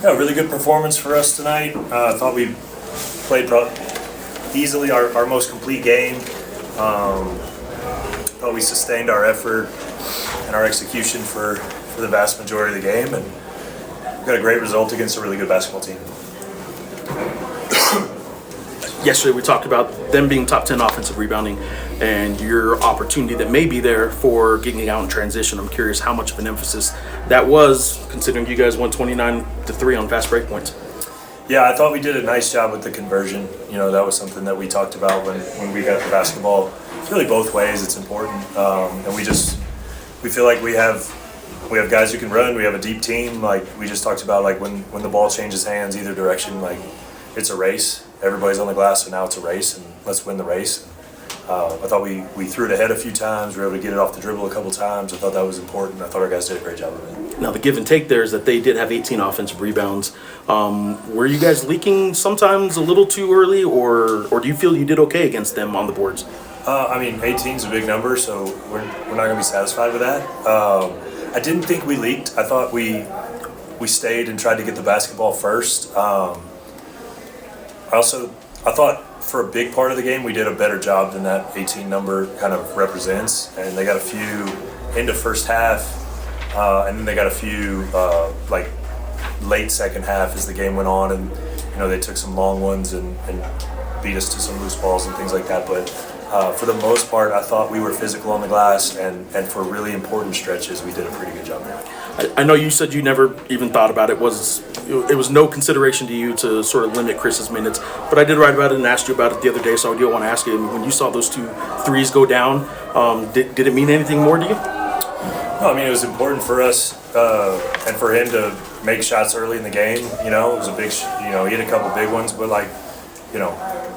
Yeah, really good performance for us tonight. I thought we played easily our most complete game. Thought we sustained our effort and our execution for the vast majority of the game, and got a great result against a really good basketball team. Yesterday we talked about them being top 10 offensive rebounding and your opportunity that may be there for getting out in transition. I'm curious how much of an emphasis that was, considering you guys won 29-3 on fast break points. Yeah, I thought we did a nice job with the conversion. You know, that was something that we talked about when we got the basketball. Really both ways, it's important. And we feel like we have guys who can run. We have a deep team. Like we just talked about, like when the ball changes hands either direction, like it's a race. Everybody's on the glass, so now it's a race, and let's win the race. I thought we threw it ahead a few times. We were able to get it off the dribble a couple times. I thought that was important. I thought our guys did a great job of it. Now, the give and take there is that they did have 18 offensive rebounds. Were you guys leaking sometimes a little too early, or do you feel you did okay against them on the boards? I mean, 18 is a big number, so we're not going to be satisfied with that. I didn't think we leaked. I thought we stayed and tried to get the basketball first. I thought for a big part of the game we did a better job than that 18 number kind of represents, and they got a few into first half, and then they got a few like late second half as the game went on, and you know they took some long ones and beat us to some loose balls and things like that. But for the most part, I thought we were physical on the glass, and for really important stretches, we did a pretty good job there. I know you said you never even thought about it. It was no consideration to you to sort of limit Chris's minutes, but I did write about it and asked you about it the other day, so I do want to ask you, when you saw those 2 threes go down, did it mean anything more to you? No, I mean, it was important for us and for him to make shots early in the game. You know, it was a big, he had a couple big ones, but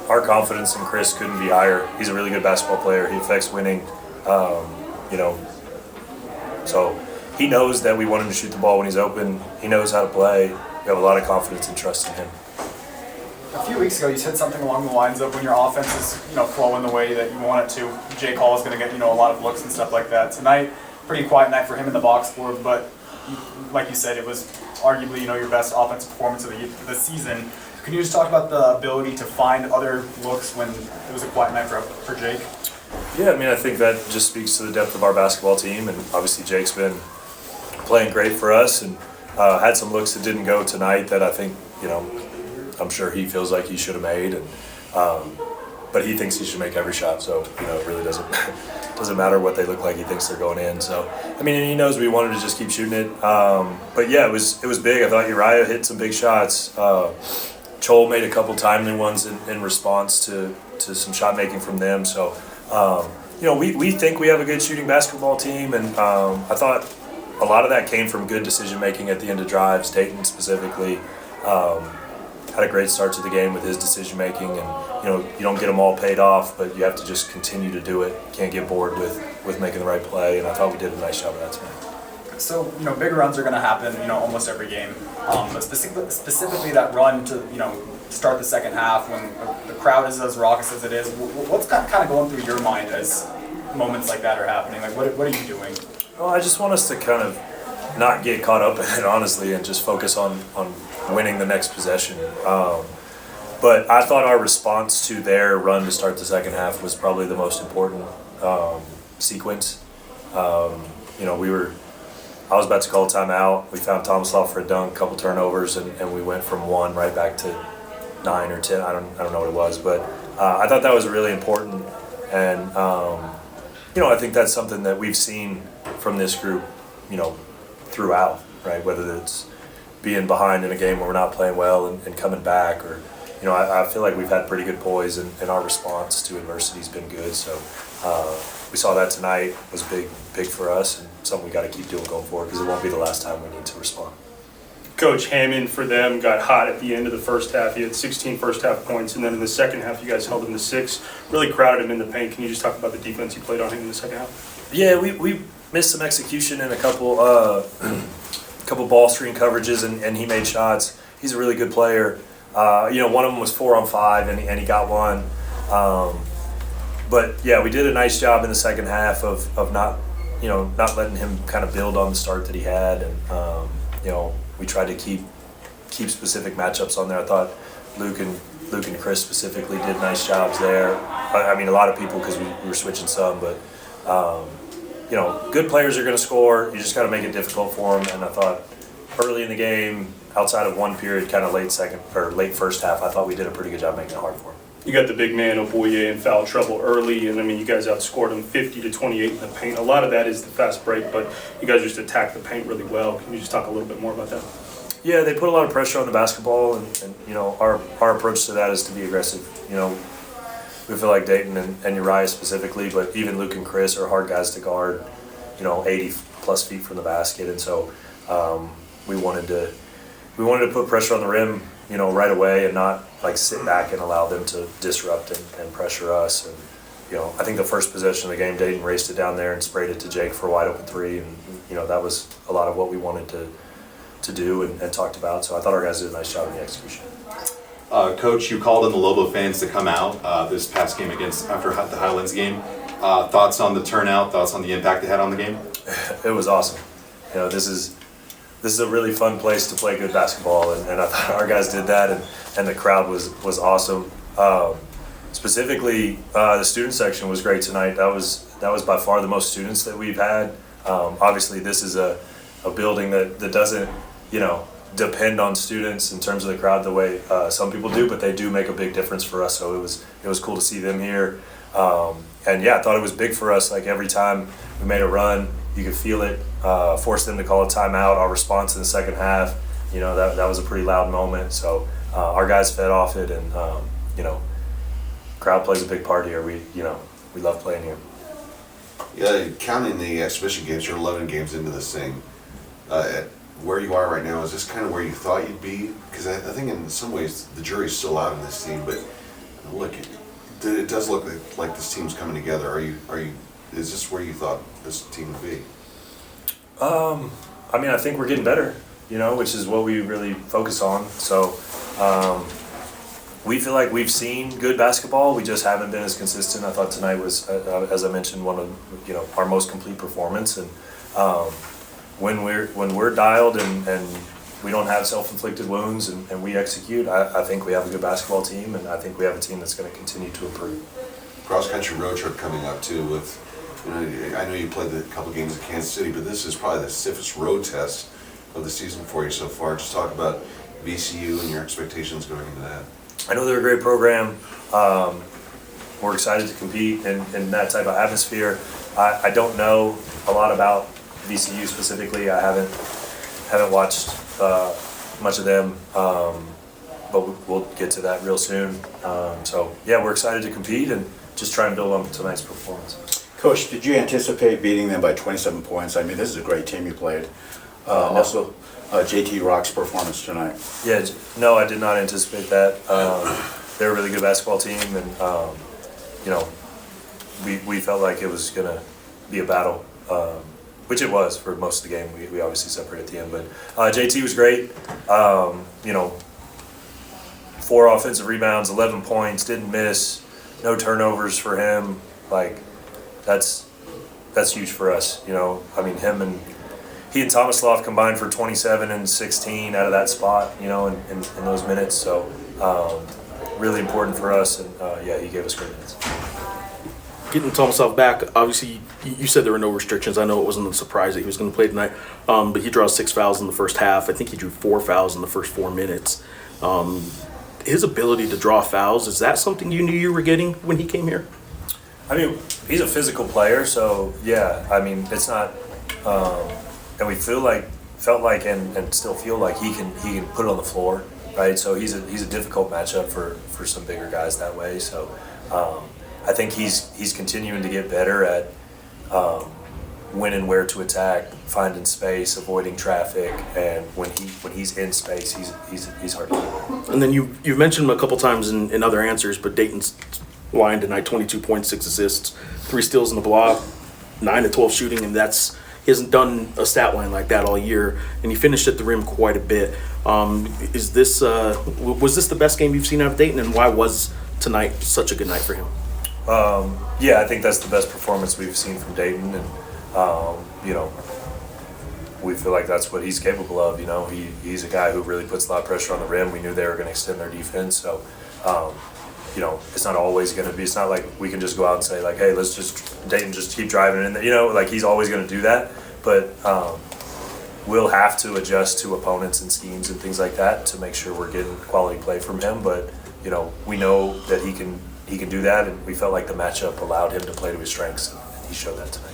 our confidence in Chris couldn't be higher. He's a really good basketball player. He affects winning, so he knows that we want him to shoot the ball when he's open. He knows how to play. We have a lot of confidence and trust in him. A few weeks ago, you said something along the lines of when your offense is, flowing the way that you want it to, Jake Hall is going to get, a lot of looks and stuff like that. Tonight, pretty quiet night for him in the box score, but like you said, it was arguably, your best offensive performance of the season. Can you just talk about the ability to find other looks when it was a quiet night for Jake? Yeah, I mean, I think that just speaks to the depth of our basketball team, and obviously Jake's been playing great for us, and had some looks that didn't go tonight that I think, I'm sure he feels like he should have made, and but he thinks he should make every shot, so it really doesn't matter what they look like. He thinks they're going in. So I mean, and he knows we wanted to just keep shooting it. But yeah, it was big. I thought Uriah hit some big shots. Chol made a couple timely ones in response to some shot making from them. So we think we have a good shooting basketball team, and I thought a lot of that came from good decision making at the end of drives. Deyton specifically had a great start to the game with his decision making, and you don't get them all paid off, but you have to just continue to do it. You can't get bored with making the right play, and I thought we did a nice job of that tonight. So bigger runs are going to happen almost every game, but specifically that run to start the second half when the crowd is as raucous as it is. What's kind of going through your mind as moments like that are happening? Like what are you doing? Well, I just want us to kind of not get caught up in it, honestly, and just focus on winning the next possession. But I thought our response to their run to start the second half was probably the most important sequence. I was about to call a timeout. We found Tomislav for a dunk, couple turnovers, and we went from 1 right back to 9 or 10. I don't know what it was, but I thought that was really important. And I think that's something that we've seen from this group, throughout, right? Whether it's being behind in a game where we're not playing well and coming back, or I feel like we've had pretty good poise, and our response to adversity has been good. So we saw that tonight was big for us, and something we got to keep doing going forward, because it won't be the last time we need to respond. Coach Hammond for them got hot at the end of the first half. He had 16 first half points, and then in the second half, you guys held him to 6. Really crowded him in the paint. Can you just talk about the defense you played on him in the second half? Yeah, we missed some execution in a couple ball screen coverages, and he made shots. He's a really good player. One of them was 4 on 5, and he got one. But yeah, we did a nice job in the second half of not letting him kind of build on the start that he had, and we tried to keep keep specific matchups on there. I thought Luke and Chris specifically did nice jobs there. I mean, a lot of people, because we were switching some, but you know, good players are going to score. You just got to make it difficult for them. And I thought early in the game, outside of one period, kind of late first half, I thought we did a pretty good job making it hard for them. You got the big man, Oboye, in foul trouble early, and I mean, you guys outscored him 50-28 in the paint. A lot of that is the fast break, but you guys just attacked the paint really well. Can you just talk a little bit more about that? Yeah, they put a lot of pressure on the basketball, and you know, our approach to that is to be aggressive. You know, we feel like Deyton and Uriah specifically, but even Luke and Chris are hard guys to guard, you know, 80+ feet from the basket, and so we wanted to put pressure on the rim, you know, right away, and not like sit back and allow them to disrupt and pressure us. And you know, I think the first possession of the game, Deyton raced it down there and sprayed it to Jake for a wide open three, and you know, that was a lot of what we wanted to do and talked about. So I thought our guys did a nice job in the execution. Coach, you called on the Lobo fans to come out this past game after the Highlands game. Thoughts on the turnout? Thoughts on the impact it had on the game? It was awesome. You know, this is a really fun place to play good basketball, and I thought our guys did that, and the crowd was awesome. Specifically, the student section was great tonight. That was by far the most students that we've had. Obviously, this is a building that doesn't, you know, depend on students in terms of the crowd the way some people do, but they do make a big difference for us. So it was cool to see them here. And yeah, I thought it was big for us. Like every time we made a run, you could feel it. Forced them to call a timeout. Our response in the second half, you know, that was a pretty loud moment. So our guys fed off it, and you know, crowd plays a big part here. We love playing here. Yeah, counting the exhibition games, you're 11 games into this thing. At where you are right now, is this kind of where you thought you'd be? Because I think in some ways the jury's still out on this team, but look, it does look like this team's coming together. Is this where you thought this team would be? I mean, I think we're getting better, you know, which is what we really focus on. So we feel like we've seen good basketball. We just haven't been as consistent. I thought tonight was, as I mentioned, one of, you know, our most complete performance. And when we're dialed and we don't have self-inflicted wounds and we execute, I think we have a good basketball team, and I think we have a team that's going to continue to improve. Cross-country road trip coming up too with, you know, I know you played a couple games in Kansas City, but this is probably the stiffest road test of the season for you so far. Just talk about VCU and your expectations going into that. I know they're a great program. We're excited to compete in that type of atmosphere. I don't know a lot about VCU specifically. I haven't watched much of them, but we'll get to that real soon. So yeah, we're excited to compete and just try and build on tonight's performance. Coach, did you anticipate beating them by 27 points? I mean, this is a great team you played. Also, JT Rock's performance tonight. Yeah, no, I did not anticipate that. They're a really good basketball team, and you know, we felt like it was gonna be a battle, which it was for most of the game. We obviously separated at the end, but JT was great. You know, 4 offensive rebounds, 11 points, didn't miss, no turnovers for him. Like that's huge for us. You know, I mean, he and Tomislav combined for 27 and 16 out of that spot, you know, in those minutes. So really important for us, and yeah, he gave us great minutes. Getting Tomislav back, obviously, you said there were no restrictions. I know it wasn't a surprise that he was going to play tonight, but he draws 6 fouls in the first half. I think he drew 4 fouls in the first 4 minutes. His ability to draw fouls, is that something you knew you were getting when he came here? I mean, he's a physical player, so yeah, I mean, it's not, and we felt like and still feel like he can put it on the floor, right? So he's a difficult matchup for some bigger guys that way. So I think he's continuing to get better at when and where to attack, finding space, avoiding traffic, and when he's in space, he's hard to get. And then you've mentioned him a couple times in other answers, but Deyton's line tonight, 22 points, 6 assists, 3 steals in the block, 9 to 12 shooting, and he hasn't done a stat line like that all year, and he finished at the rim quite a bit. Was this the best game you've seen out of Deyton, and why was tonight such a good night for him? Yeah, I think that's the best performance we've seen from Deyton, and you know, we feel like that's what he's capable of. You know, he's a guy who really puts a lot of pressure on the rim. We knew they were going to extend their defense, so you know, it's not always going to be. It's not like we can just go out and say like, hey, let's just Deyton just keep driving in there. You know, like he's always going to do that, but we'll have to adjust to opponents and schemes and things like that to make sure we're getting quality play from him. But you know, we know that he can do that, and we felt like the matchup allowed him to play to his strengths, and he showed that tonight.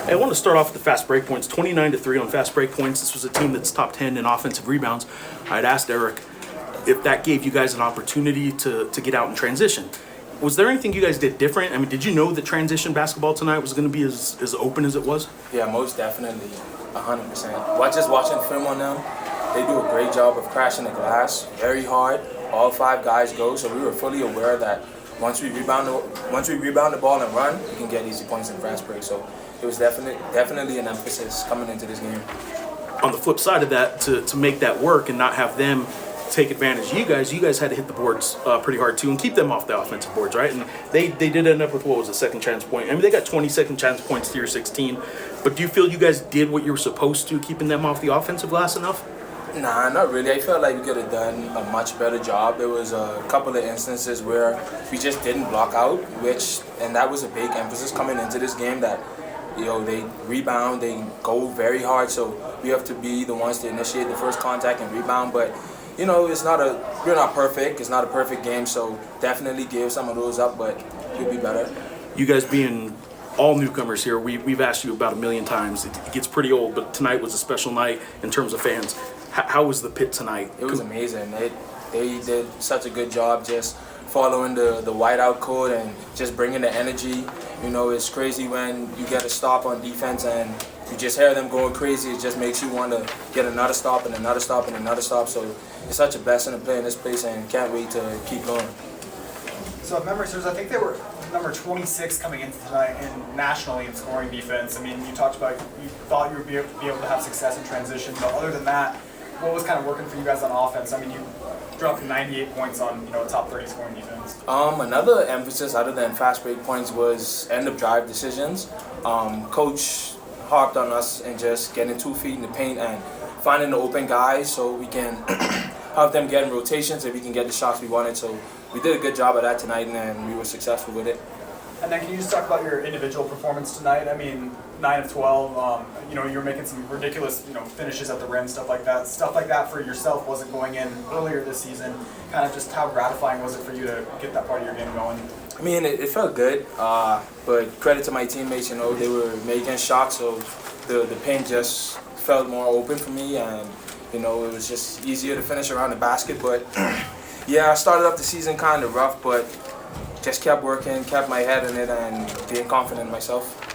I want to start off with the fast break points, 29-3 on fast break points. This was a team that's top 10 in offensive rebounds. I'd asked Eric if that gave you guys an opportunity to get out and transition. Was there anything you guys did different? I mean, did you know that transition basketball tonight was going to be as open as it was? Yeah, most definitely, 100%. Just watching film on them, they do a great job of crashing the glass, very hard. All 5 guys go, so we were fully aware that once we rebound the ball and run, we can get easy points in fast break. So it was definitely an emphasis coming into this game. On the flip side of that, to make that work and not have them take advantage of you guys had to hit the boards pretty hard too and keep them off the offensive boards, right? And they did end up with, what was a second chance point? I mean, they got 20 second chance points to your 16, but do you feel you guys did what you were supposed to, keeping them off the offensive glass enough? Nah, not really. I felt like we could have done a much better job. There was a couple of instances where we just didn't block out, and that was a big emphasis coming into this game, that you know, they rebound, they go very hard, so we have to be the ones to initiate the first contact and rebound. But you know, we're not perfect. It's not a perfect game, so definitely give some of those up, but we'll be better. You guys being all newcomers here, we've asked you about 1 million times. It gets pretty old, but tonight was a special night in terms of fans. How was the pit tonight? It was amazing. They did such a good job just following the whiteout code and just bringing the energy. You know, it's crazy when you get a stop on defense and you just hear them going crazy. It just makes you want to get another stop and another stop and another stop. So it's such a blessing to play in this place, and can't wait to keep going. So if memory serves, I think they were number 26 coming into tonight and nationally in scoring defense. I mean, you talked about you thought you would be able to have success in transition, but other than that, what was kind of working for you guys on offense? I mean, you dropped 98 points on, you know, a top 30 scoring defense. Another emphasis other than fast break points was end of drive decisions. Coach harped on us and just getting 2 feet in the paint and finding the open guys so we can have them get in rotations and we can get the shots we wanted. So we did a good job of that tonight, and we were successful with it. And then can you just talk about your individual performance tonight? I mean, 9 of 12, you know, you're making some ridiculous, you know, finishes at the rim, stuff like that. Stuff like that for yourself wasn't going in earlier this season. Kind of just how gratifying was it for you to get that part of your game going? I mean, it felt good, but credit to my teammates, you know, they were making shots, so the paint just felt more open for me, and, you know, it was just easier to finish around the basket. But, yeah, I started off the season kind of rough, but just kept working, kept my head in it, and being confident in myself.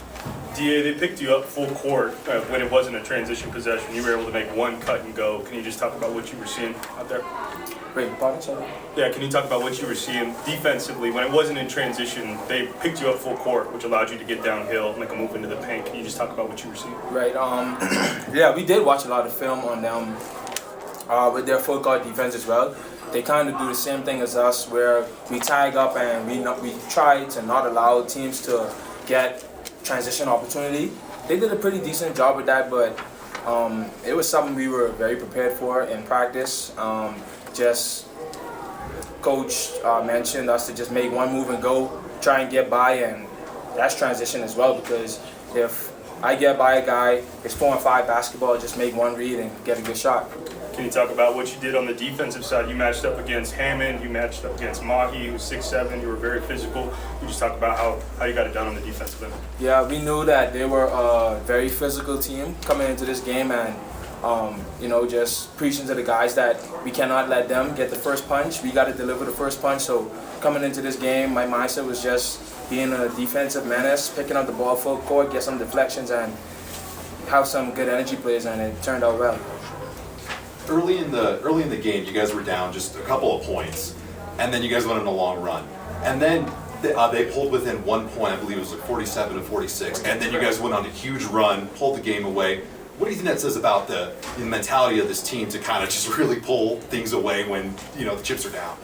DA, they picked you up full court when it wasn't a transition possession. You were able to make one cut and go. Can you just talk about what you were seeing out there? Wait, pardon, sorry? Yeah, can you talk about what you were seeing defensively? When it wasn't in transition, they picked you up full court, which allowed you to get downhill, make a move into the paint. Can you just talk about what you were seeing? Right, yeah, we did watch a lot of film on them with their full court defense as well. They kind of do the same thing as us, where we tag up and we try to not allow teams to get transition opportunity. They did a pretty decent job with that, but it was something we were very prepared for in practice. Just coach mentioned us to just make one move and go, try and get by, and that's transition as well, because if I get by a guy, it's 4-on-5 basketball, just make one read and get a good shot. Can you talk about what you did on the defensive side? You matched up against Hammond, you matched up against Mahi, who's 6'7", you were very physical. You just talk about how you got it done on the defensive end. Yeah, we knew that they were a very physical team coming into this game, and you know, just preaching to the guys that we cannot let them get the first punch. We got to deliver the first punch. So coming into this game, my mindset was just being a defensive menace, picking up the ball full court, get some deflections, and have some good energy plays, and it turned out well. Early in the game, you guys were down just a couple of points, and then you guys went on a long run, and then they pulled within 1 point. I believe it was like 47-46, and then you guys went on a huge run, pulled the game away. What do you think that says about the mentality of this team to kind of just really pull things away when, you know, the chips are down?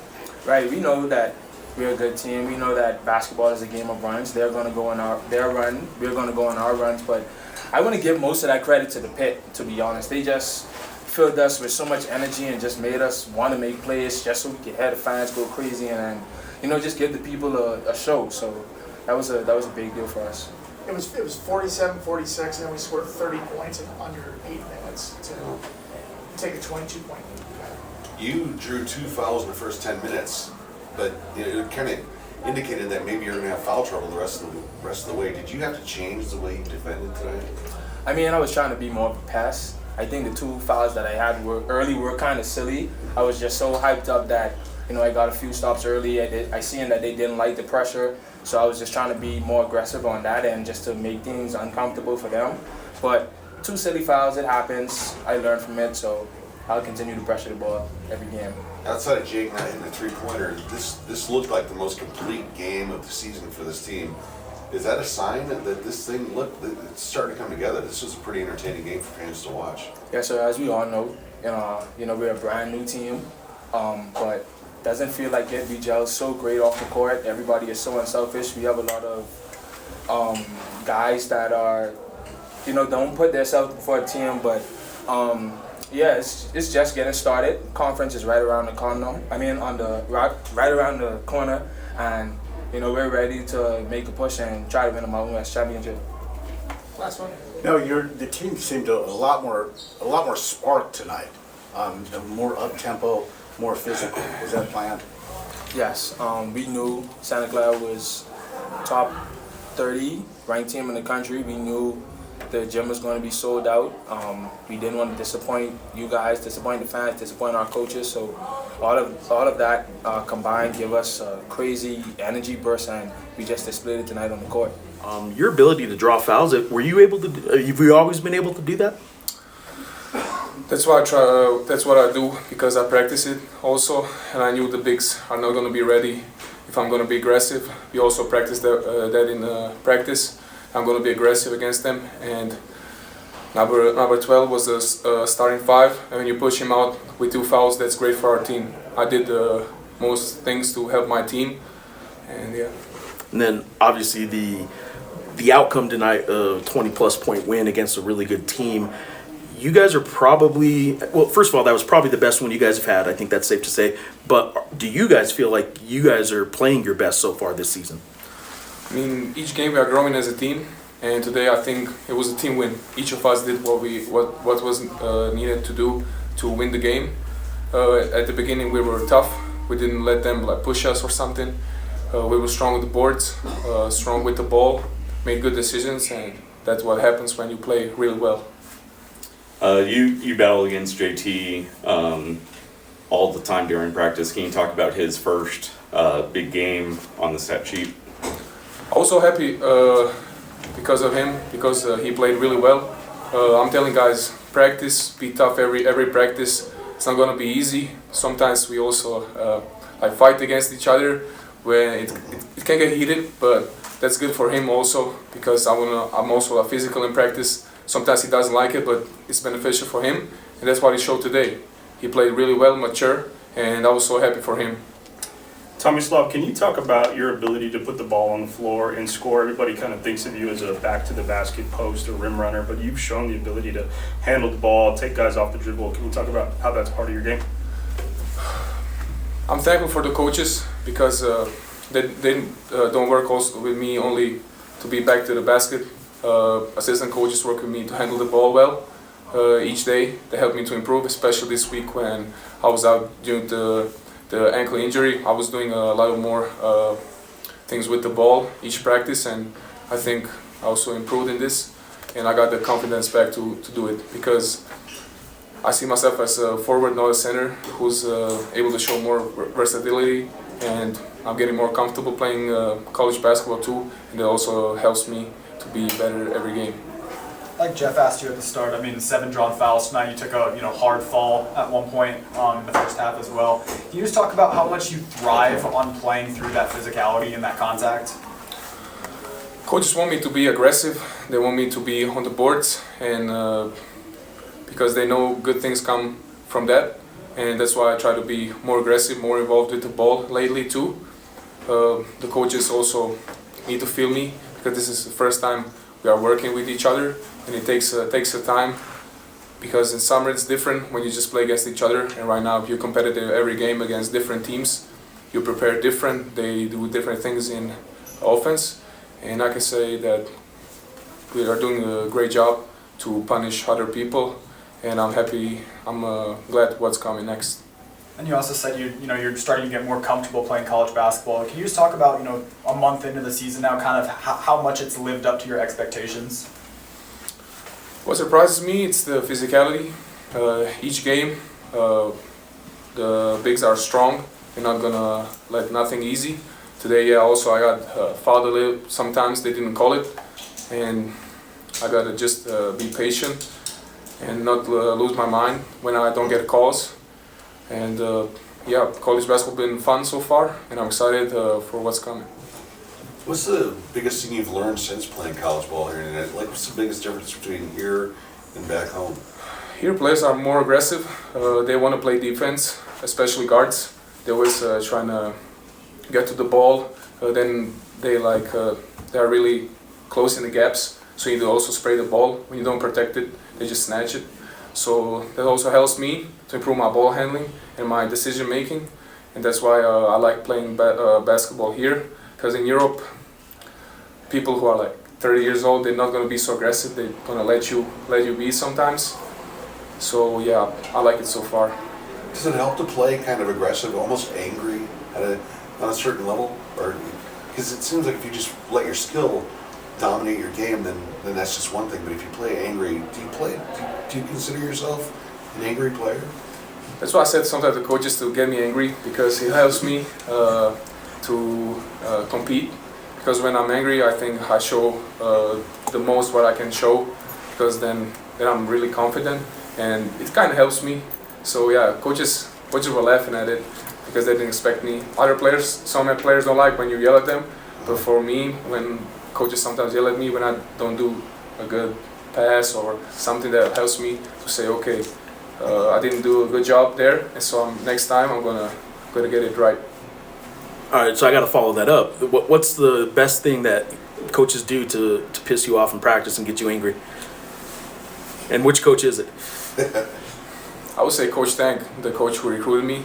Right, we know that we're a good team. We know that basketball is a game of runs. They're going to go on their run. We're going to go on our runs. But I want to give most of that credit to the pit, to be honest. They just filled us with so much energy and just made us want to make plays just so we could have the fans go crazy and just give the people a show. So that was a big deal for us. It was 47-46, and then we scored 30 points in under 8 minutes to take a 22-point lead. You drew 2 fouls in the first 10 minutes, but it kind of indicated that maybe you're going to have foul trouble the rest of the way. Did you have to change the way you defended tonight? I mean, I was trying to be more of a pass. I think the 2 fouls that I had were kind of silly. I was just so hyped up that I got a few stops early. I seen that they didn't like the pressure, so I was just trying to be more aggressive on that end just to make things uncomfortable for them. But 2 silly fouls, it happens. I learned from it, so I'll continue to pressure the ball every game. Outside of Jake not hitting the 3-pointer, this looked like the most complete game of the season for this team. Is that a sign that this thing it's starting to come together? This was a pretty entertaining game for fans to watch. Yeah, so as we all know, we're a brand new team, but doesn't feel like it. We gel so great off the court. Everybody is so unselfish. We have a lot of guys that are, don't put themselves before the team, but it's just getting started. Conference is right around the corner. Right around the corner, and we're ready to make a push and try to win the Mountain West Championship. Last one. No, the team seemed a lot more spark tonight. More up tempo, more physical. Was that planned? Yes, we knew Santa Clara was top 30 ranked team in the country. We knew the gym was going to be sold out. We didn't want to disappoint you guys, disappoint the fans, disappoint our coaches. So all of that combined give us a crazy energy burst, and we just displayed it tonight on the court. Your ability to draw fouls, have you always been able to do that? That's what I try. That's what I do because I practice it also, and I knew the bigs are not going to be ready if I'm going to be aggressive. We also practice that in practice. I'm going to be aggressive against them, and number 12 was the starting 5. And when you push him out with 2 fouls, that's great for our team. I did most things to help my team, and yeah. And then obviously the outcome tonight, a 20-plus point win against a really good team. You guys are probably, well, first of all, that was probably the best one you guys have had. I think that's safe to say. But do you guys feel like you guys are playing your best so far this season? I mean, each game we are growing as a team, and today I think it was a team win. Each of us did what was needed to do to win the game. At the beginning we were tough. We didn't let them push us or something. We were strong with the boards, strong with the ball, made good decisions, and that's what happens when you play really well. You battle against JT all the time during practice. Can you talk about his first big game on the stat sheet? Also happy because of him, because he played really well. I'm telling guys, practice, be tough every practice. It's not gonna be easy. Sometimes we also fight against each other when it can get heated, but that's good for him also because I'm also a physical in practice. Sometimes he doesn't like it, but it's beneficial for him, and that's what he showed today. He played really well, mature, and I was so happy for him. Tomislav, can you talk about your ability to put the ball on the floor and score? Everybody kind of thinks of you as a back-to-the-basket post or rim runner, but you've shown the ability to handle the ball, take guys off the dribble. Can you talk about how that's part of your game? I'm thankful for the coaches because they don't work also with me only to be back to the basket. Assistant coaches work with me to handle the ball well each day. They help me to improve, especially this week when I was out due to the ankle injury. I was doing a lot more things with the ball each practice, and I think I also improved in this, and I got the confidence back to do it because I see myself as a forward, not a center, who's able to show more versatility, and I'm getting more comfortable playing college basketball too, and it also helps me to be better every game. Like Geoff asked you at the start, 7 drawn fouls tonight. You took a hard fall at one point in the first half as well. Can you just talk about how much you thrive on playing through that physicality and that contact? Coaches want me to be aggressive. They want me to be on the boards, and because they know good things come from that, and that's why I try to be more aggressive, more involved with the ball lately too. The coaches also need to feel me because this is the first time we are working with each other, and it takes a time, because in summer it's different when you just play against each other, and right now if you're competitive every game against different teams, you prepare different, they do different things in offense, and I can say that we are doing a great job to punish other people, and I'm happy, I'm glad what's coming next. And you also said you're starting to get more comfortable playing college basketball. Can you just talk about a month into the season now, kind of how much it's lived up to your expectations? What surprises me, it's the physicality. Each game, the bigs are strong. They're not gonna let nothing easy. Today, yeah, also I got fouled a little. Sometimes they didn't call it, and I gotta just be patient and not lose my mind when I don't get calls. And yeah, college basketball been fun so far, and I'm excited for what's coming. What's the biggest thing you've learned since playing college ball here? And like, what's the biggest difference between here and back home? Here, players are more aggressive. They want to play defense, especially guards. They always trying to get to the ball. Then they're really close in the gaps. So you need to also spray the ball. When you don't protect it, they just snatch it. So that also helps me to improve my ball handling and my decision making, and that's why I like playing basketball here. Because in Europe, people who are like 30 years old, they're not going to be so aggressive. They're going to let you be sometimes. So yeah, I like it so far. Does it help to play kind of aggressive, almost angry on a certain level? Or because it seems like if you just let your skill dominate your game, then that's just one thing. But if you play angry, do you consider yourself an angry player? That's why I said sometimes the coaches to get me angry, because it helps me to compete. Because when I'm angry, I think I show the most what I can show, because then I'm really confident, and it kind of helps me. So yeah, coaches were laughing at it because they didn't expect me. Other players, some players don't like when you yell at them, but for me, when coaches sometimes yell at me when I don't do a good pass or something, that helps me to say, okay, I didn't do a good job there, and so next time I'm gonna get it right. All right, so I got to follow that up. What's the best thing that coaches do to piss you off in practice and get you angry? And which coach is it? I would say Coach Tank, the coach who recruited me.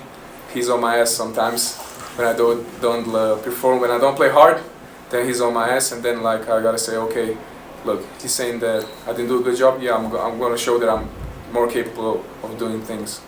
He's on my ass sometimes when I don't perform, when I don't play hard. Then he's on my ass, and then I gotta say, okay, look, he's saying that I didn't do a good job. Yeah, I'm gonna show that I'm more capable of doing things.